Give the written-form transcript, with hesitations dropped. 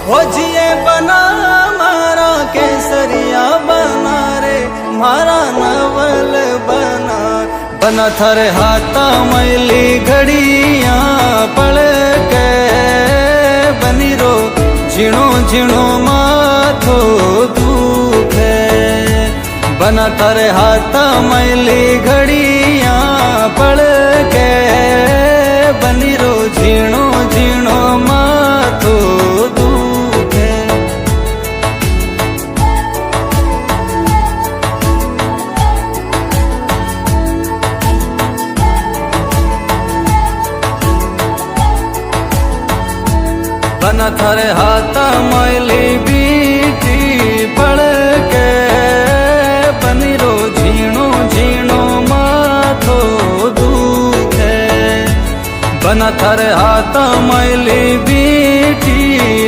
खोजिए बना मारा केसरिया बना रे मारा नवल बना बना थारे हाथा मैली घड़िया पड़ के बनी रो झीणो झीणो माथो दुखे बना थारे हाथा मैली घड़िया पड़ के बनी रो झीणो झीणो माथो दुखे बना थारे हाथा मैली बीटी पड़ के बनी रो झीणो झीणो माथो दुखे बना थारे हाथा मैली बीटी